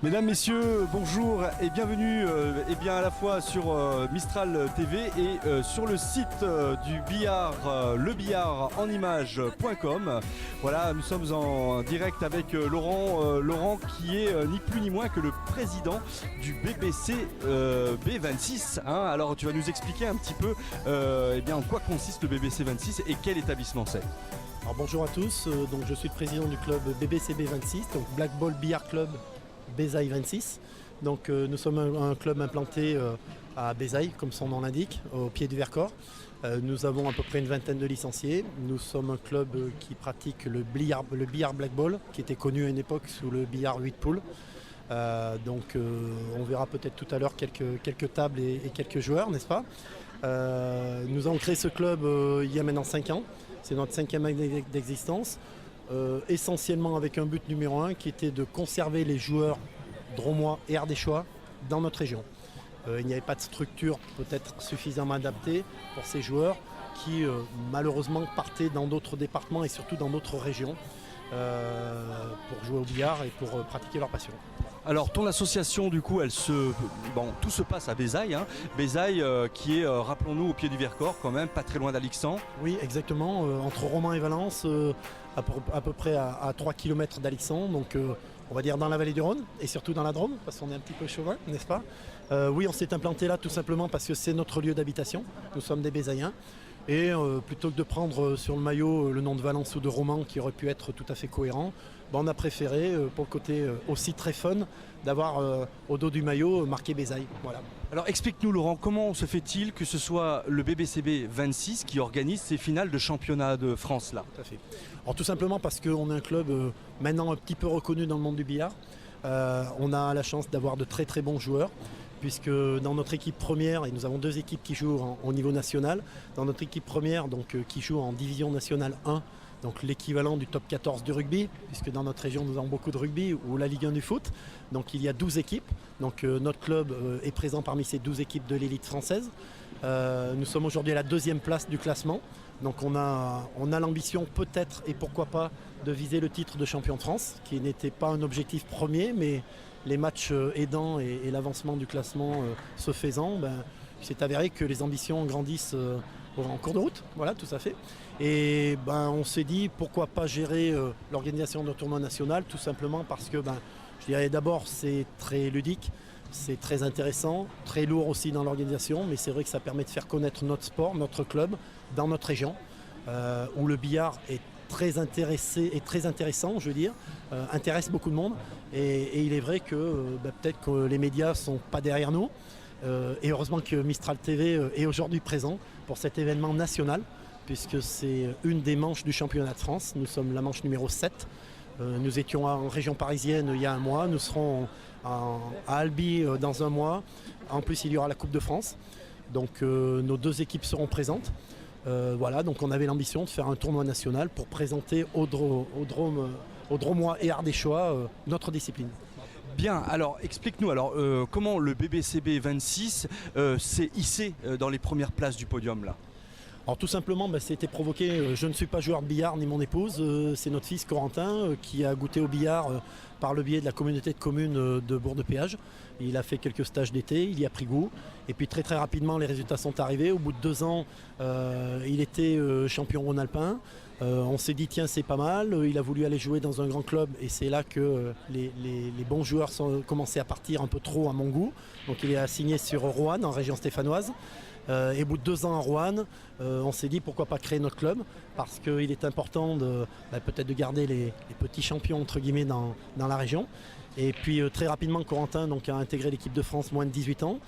Mesdames, Messieurs, bonjour et bienvenue à la fois sur Mistral TV et sur le site du billard, lebillardenimage.com. Voilà, nous sommes en direct avec Laurent qui est ni plus ni moins que le président du BBC B26. Alors tu vas nous expliquer un petit peu en quoi consiste le BBC 26 et quel établissement c'est. Alors bonjour à tous, donc je suis le président du club BBC B26, donc Black Ball Billard Club Bézaille 26. Donc nous sommes un club implanté à Bézaille, comme son nom l'indique, au pied du Vercors. Nous avons à peu près une vingtaine de licenciés. Nous sommes un club qui pratique le billard Black Ball, qui était connu à une époque sous le billard 8 poules. On verra peut-être tout à l'heure quelques tables et quelques joueurs, n'est-ce pas? Nous avons créé ce club il y a maintenant 5 ans. C'est notre 5e année d'existence, essentiellement avec un but numéro 1 qui était de conserver les joueurs drômois et ardéchois dans notre région. Il n'y avait pas de structure peut-être suffisamment adaptée pour ces joueurs qui malheureusement partaient dans d'autres départements et surtout dans d'autres régions pour jouer au billard et pour pratiquer leur passion. Alors ton association du coup tout se passe à Bézaille, Bézaille qui est, rappelons-nous, au pied du Vercors quand même, pas très loin d'Alixan. Oui exactement, entre Romans et Valence, à peu près à 3 km d'Alixan, donc on va dire dans la vallée du Rhône et surtout dans la Drôme, parce qu'on est un petit peu chauvin, n'est-ce pas? Oui, on s'est implanté là tout simplement parce que c'est notre lieu d'habitation, nous sommes des Bézaïens. Et plutôt que de prendre sur le maillot le nom de Valence ou de Romans qui aurait pu être tout à fait cohérent, on a préféré, pour le côté aussi très fun, d'avoir au dos du maillot marqué Bézaille. Voilà. Alors explique-nous Laurent, comment se fait-il que ce soit le BBCB 26 qui organise ces finales de championnat de France là? Tout à fait. Alors tout simplement parce qu'on est un club maintenant un petit peu reconnu dans le monde du billard. On a la chance d'avoir de très très bons joueurs, puisque dans notre équipe première, et nous avons 2 équipes qui jouent au niveau national, dans notre équipe première qui joue en division nationale 1, donc l'équivalent du top 14 du rugby, puisque dans notre région nous avons beaucoup de rugby, ou la Ligue 1 du foot, donc il y a 12 équipes, donc notre club est présent parmi ces 12 équipes de l'élite française. Nous sommes aujourd'hui à la 2e place du classement, donc on a l'ambition peut-être et pourquoi pas de viser le titre de champion de France, qui n'était pas un objectif premier, mais les matchs aidants et l'avancement du classement se faisant, il s'est avéré que les ambitions grandissent en cours de route, voilà, tout à fait. Et on s'est dit pourquoi pas gérer l'organisation d'un tournoi national, tout simplement parce que je dirais d'abord c'est très ludique, c'est très intéressant, très lourd aussi dans l'organisation, mais c'est vrai que ça permet de faire connaître notre sport, notre club, dans notre région, où le billard est très intéressant, je veux dire, intéresse beaucoup de monde. Et il est vrai que peut-être que les médias ne sont pas derrière nous. Et heureusement que Mistral TV est aujourd'hui présent pour cet événement national, puisque c'est une des manches du championnat de France. Nous sommes la manche numéro 7. Nous étions en région parisienne il y a un mois. Nous serons à Albi dans un mois. En plus, il y aura la Coupe de France. Donc nos 2 équipes seront présentes. Voilà, donc on avait l'ambition de faire un tournoi national pour présenter aux Drômois et Ardéchois notre discipline. Bien, alors explique-nous comment le BBCB 26 s'est hissé dans les premières places du podium là? Alors tout simplement, c'était provoqué, je ne suis pas joueur de billard ni mon épouse, c'est notre fils Corentin qui a goûté au billard par le biais de la communauté de communes de Bourg-de-Péage. Il a fait quelques stages d'été, il y a pris goût et puis très très rapidement les résultats sont arrivés. Au bout de 2 ans, il était champion rhône-alpin. On s'est dit tiens c'est pas mal, il a voulu aller jouer dans un grand club et c'est là que les bons joueurs sont commencé à partir un peu trop à mon goût. Donc il est assigné sur Roanne en région stéphanoise. Et au bout de 2 ans à Roanne, on s'est dit pourquoi pas créer notre club, parce qu'il est important peut-être de garder les petits champions entre guillemets dans la région. Et puis très rapidement Corentin a intégré l'équipe de France moins de 18 ans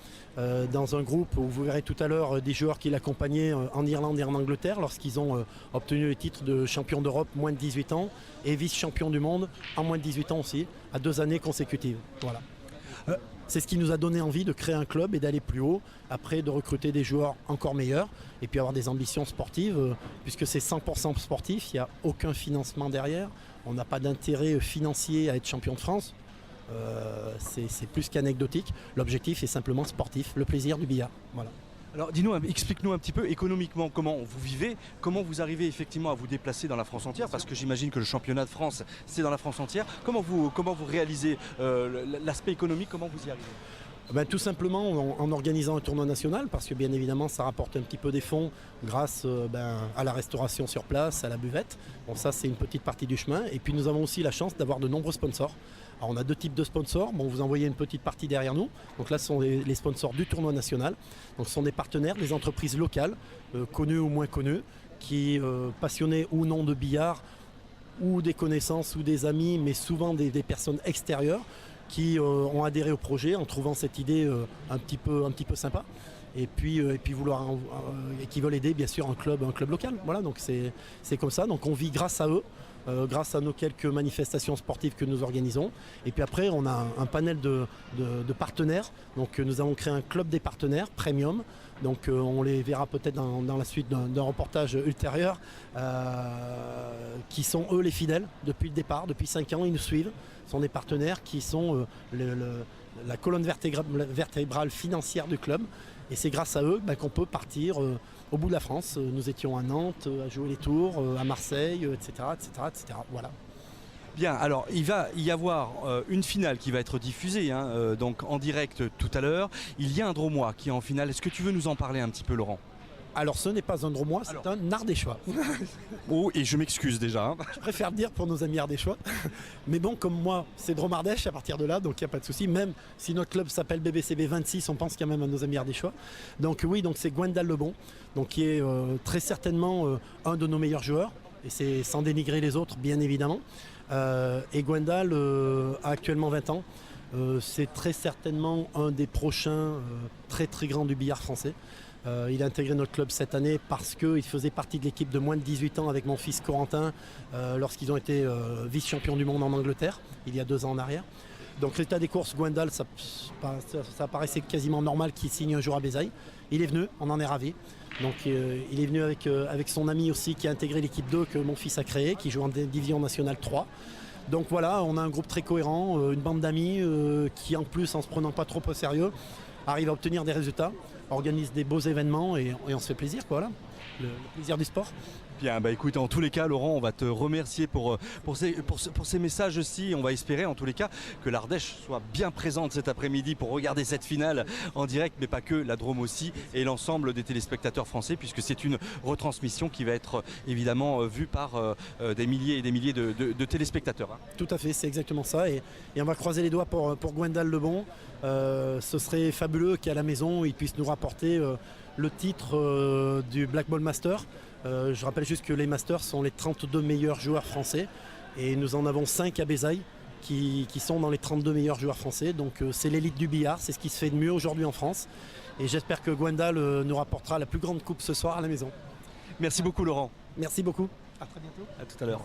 dans un groupe où vous verrez tout à l'heure des joueurs qui l'accompagnaient en Irlande et en Angleterre lorsqu'ils ont obtenu le titre de champion d'Europe moins de 18 ans et vice-champion du monde en moins de 18 ans aussi, à 2 années consécutives. Voilà. C'est ce qui nous a donné envie de créer un club et d'aller plus haut, après de recruter des joueurs encore meilleurs et puis avoir des ambitions sportives, puisque c'est 100% sportif, il n'y a aucun financement derrière, on n'a pas d'intérêt financier à être champion de France, c'est plus qu'anecdotique, l'objectif est simplement sportif, le plaisir du billard. Voilà. Alors dis-nous, explique-nous un petit peu économiquement comment vous vivez, comment vous arrivez effectivement à vous déplacer dans la France entière, parce que j'imagine que le championnat de France c'est dans la France entière. Comment vous réalisez l'aspect économique, comment vous y arrivez? Tout simplement en organisant un tournoi national, parce que bien évidemment ça rapporte un petit peu des fonds grâce à la restauration sur place, à la buvette. Bon, ça c'est une petite partie du chemin. Et puis nous avons aussi la chance d'avoir de nombreux sponsors. Alors, on a deux types de sponsors. Bon, vous en voyez une petite partie derrière nous. Donc là ce sont les sponsors du tournoi national. Donc ce sont des partenaires, des entreprises locales, connues ou moins connues, qui passionnés ou non de billard, ou des connaissances ou des amis, mais souvent des personnes extérieures, qui ont adhéré au projet en trouvant cette idée un petit peu sympa. Et puis qui veulent aider bien sûr un club local. Voilà, donc c'est comme ça. Donc on vit grâce à eux, grâce à nos quelques manifestations sportives que nous organisons. Et puis après on a un panel de partenaires. Donc nous avons créé un club des partenaires premium. Donc on les verra peut-être dans la suite d'un reportage ultérieur, qui sont eux les fidèles depuis le départ, depuis 5 ans ils nous suivent. Ce sont des partenaires qui sont la colonne vertébrale financière du club. Et c'est grâce à eux qu'on peut partir au bout de la France. Nous étions à Nantes, à jouer les tours, à Marseille, etc., etc., etc. Voilà. Bien, alors il va y avoir une finale qui va être diffusée donc en direct tout à l'heure. Il y a un Drômois qui est en finale. Est-ce que tu veux nous en parler un petit peu, Laurent? Alors ce n'est pas un Drômois, c'est un Ardéchois. Oh, et je m'excuse déjà. Je préfère le dire pour nos amis Ardéchois. Mais bon, comme moi, c'est Drôme-Ardèche à partir de là, donc il n'y a pas de souci. Même si notre club s'appelle BBCB 26, on pense quand même à nos amis Ardéchois. Donc oui, donc c'est Gwendal Lebon, donc qui est très certainement un de nos meilleurs joueurs. Et c'est sans dénigrer les autres, bien évidemment. Et Gwendal a actuellement 20 ans. C'est très certainement un des prochains très très grands du billard français. Il a intégré notre club cette année parce qu'il faisait partie de l'équipe de moins de 18 ans avec mon fils Corentin lorsqu'ils ont été vice-champions du monde en Angleterre, il y a 2 ans en arrière. Donc résultat des courses, Gwendal, ça paraissait quasiment normal qu'il signe un jour à Bézaï. Il est venu, on en est ravis. Donc il est venu avec son ami aussi qui a intégré l'équipe 2 que mon fils a créée, qui joue en division nationale 3. Donc voilà, on a un groupe très cohérent, une bande d'amis qui en plus, en se prenant pas trop au sérieux, arrive à obtenir des résultats, organise des beaux événements et on se fait plaisir, quoi, voilà. Le plaisir du sport. Bien, écoute, en tous les cas, Laurent, on va te remercier pour ces messages aussi. On va espérer, en tous les cas, que l'Ardèche soit bien présente cet après-midi pour regarder cette finale en direct, mais pas que, la Drôme aussi, et l'ensemble des téléspectateurs français, puisque c'est une retransmission qui va être évidemment vue par des milliers et des milliers de téléspectateurs. Tout à fait, c'est exactement ça. Et on va croiser les doigts pour Gwendal Lebon. Ce serait fabuleux qu'à la maison, il puisse nous rapporter le titre du Black Ball Master. Je rappelle juste que les Masters sont les 32 meilleurs joueurs français et nous en avons 5 à Bézaï qui sont dans les 32 meilleurs joueurs français. Donc c'est l'élite du billard, c'est ce qui se fait de mieux aujourd'hui en France. Et j'espère que Gwendal nous rapportera la plus grande coupe ce soir à la maison. Merci beaucoup, Laurent. Merci beaucoup. À très bientôt. À tout à l'heure.